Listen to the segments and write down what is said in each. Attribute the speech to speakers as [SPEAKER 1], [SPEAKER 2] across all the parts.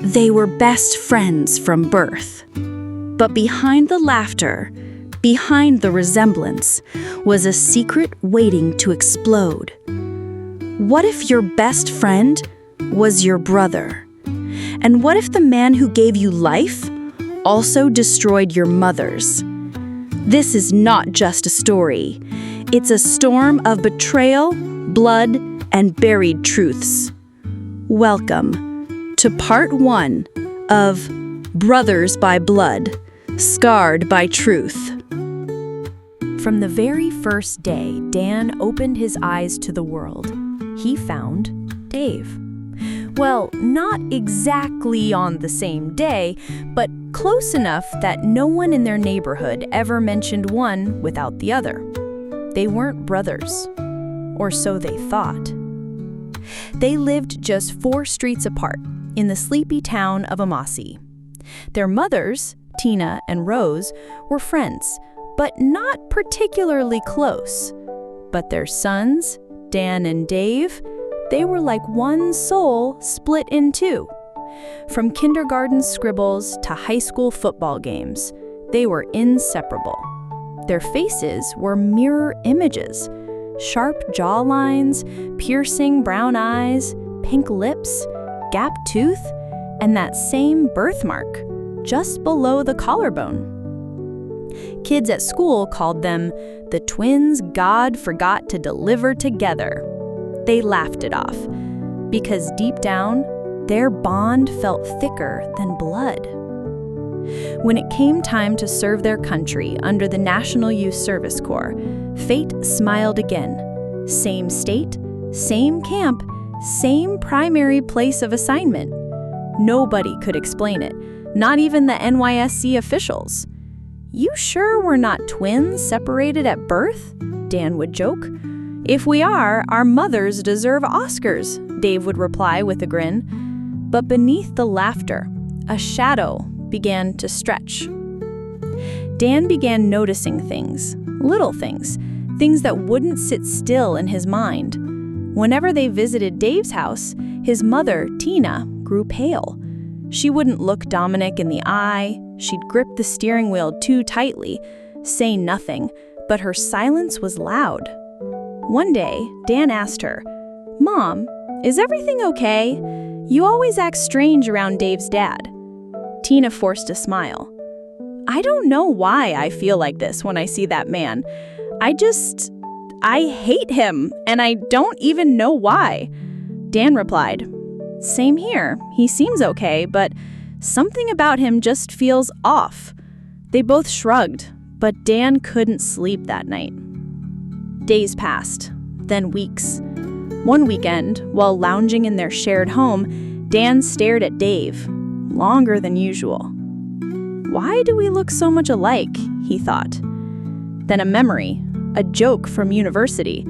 [SPEAKER 1] They were best friends from birth. But behind the laughter, behind the resemblance, was a secret waiting to explode. What if your best friend was your brother? And what if the man who gave you life also destroyed your mother's? This is not just a story. It's a storm of betrayal, blood, and buried truths. Welcome to part 1 of Brothers by Blood, Scarred by Truth.
[SPEAKER 2] From the very first day Dan opened his eyes to the world, he found Dave. Well, not exactly on the same day, but close enough that no one in their neighborhood ever mentioned one without the other. They weren't brothers, or so they thought. They lived just 4 streets apart in the sleepy town of Amasi. Their mothers, Tina and Rose, were friends, but not particularly close. But their sons, Dan and Dave, they were like one soul split in 2. From kindergarten scribbles to high school football games, they were inseparable. Their faces were mirror images: sharp jawlines, piercing brown eyes, pink lips, gap tooth, and that same birthmark just below the collarbone. Kids at school called them the twins God forgot to deliver together. They laughed it off, because deep down, their bond felt thicker than blood. When it came time to serve their country under the National Youth Service Corps, fate smiled again. Same state, same camp, same primary place of assignment. Nobody could explain it, not even the NYSC officials. "You sure we're not twins separated at birth?" Dan would joke. "If we are, our mothers deserve Oscars," Dave would reply with a grin. But beneath the laughter, a shadow began to stretch. Dan began noticing things, little things, things that wouldn't sit still in his mind. Whenever they visited Dave's house, his mother, Tina, grew pale. She wouldn't look Dominic in the eye, she'd grip the steering wheel too tightly, say nothing, but her silence was loud. One day, Dan asked her, "Mom, is everything okay? You always act strange around Dave's dad." Tina forced a smile. "I don't know why I feel like this when I see that man. I hate him, and I don't even know why." Dan replied, "Same here. He seems okay, but something about him just feels off." They both shrugged, but Dan couldn't sleep that night. Days passed, then weeks. One weekend, while lounging in their shared home, Dan stared at Dave, longer than usual. "Why do we look so much alike?" he thought. Then a memory, a joke from university.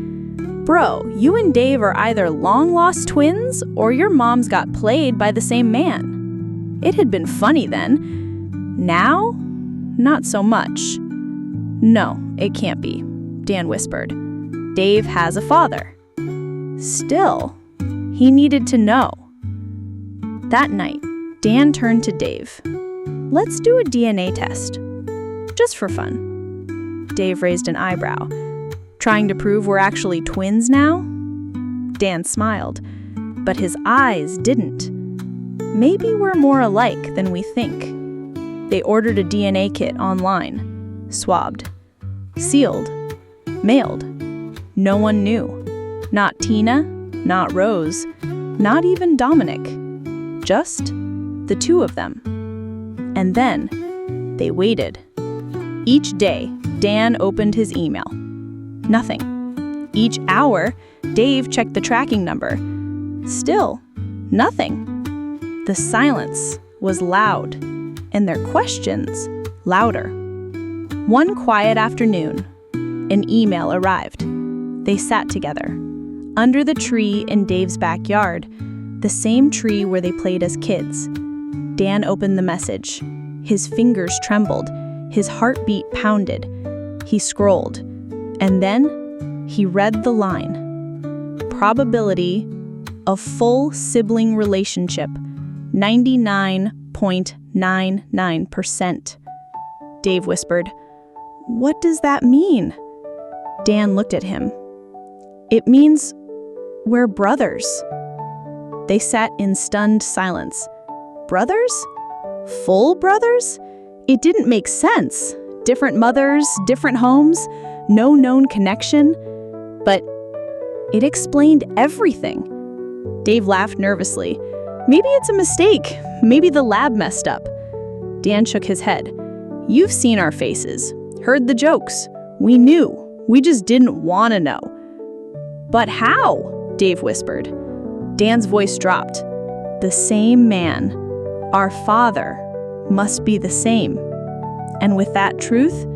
[SPEAKER 2] "Bro, you and Dave are either long-lost twins or your moms got played by the same man." It had been funny then. Now, not so much. "No, it can't be," Dan whispered. "Dave has a father." Still, he needed to know. That night, Dan turned to Dave. "Let's do a DNA test, just for fun." Dave raised an eyebrow. "Trying to prove we're actually twins now?" Dan smiled, but his eyes didn't. "Maybe we're more alike than we think." They ordered a DNA kit online, swabbed, sealed, mailed. No one knew. Not Tina, not Rose, not even Dominic. Just the 2 of them. And then they waited. Each day, Dan opened his email. Nothing. Each hour, Dave checked the tracking number. Still, nothing. The silence was loud, and their questions louder. One quiet afternoon, an email arrived. They sat together, under the tree in Dave's backyard, the same tree where they played as kids. Dan opened the message. His fingers trembled, his heartbeat pounded. He scrolled, and then he read the line. Probability of full sibling relationship 99.99%. Dave whispered, "What does that mean?" Dan looked at him. "It means we're brothers." They sat in stunned silence. Brothers? Full brothers? It didn't make sense. Different mothers, different homes, no known connection. But it explained everything. Dave laughed nervously. "Maybe it's a mistake. Maybe the lab messed up." Dan shook his head. "You've seen our faces, heard the jokes. We knew. We just didn't want to know." "But how?" Dave whispered. Dan's voice dropped. "The same man, our father, must be the same." And with that truth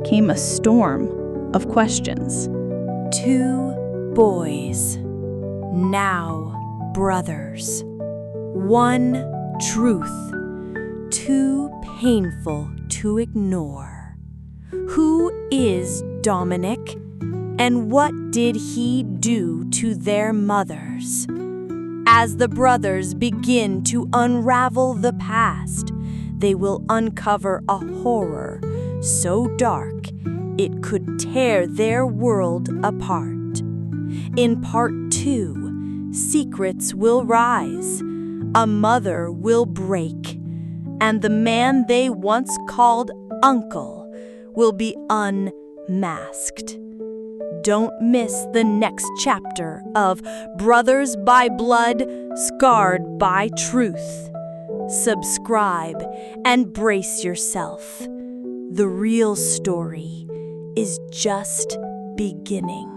[SPEAKER 2] came a storm of questions.
[SPEAKER 3] 2 boys, now brothers. 1 truth, too painful to ignore. Who is Dominic, and what did he do to their mothers? As the brothers begin to unravel the past, they will uncover a horror so dark it could tear their world apart. In part 2, secrets will rise, a mother will break, and the man they once called uncle will be unmasked. Don't miss the next chapter of Brothers by Blood, Scarred by Truth. Subscribe and brace yourself. The real story is just beginning.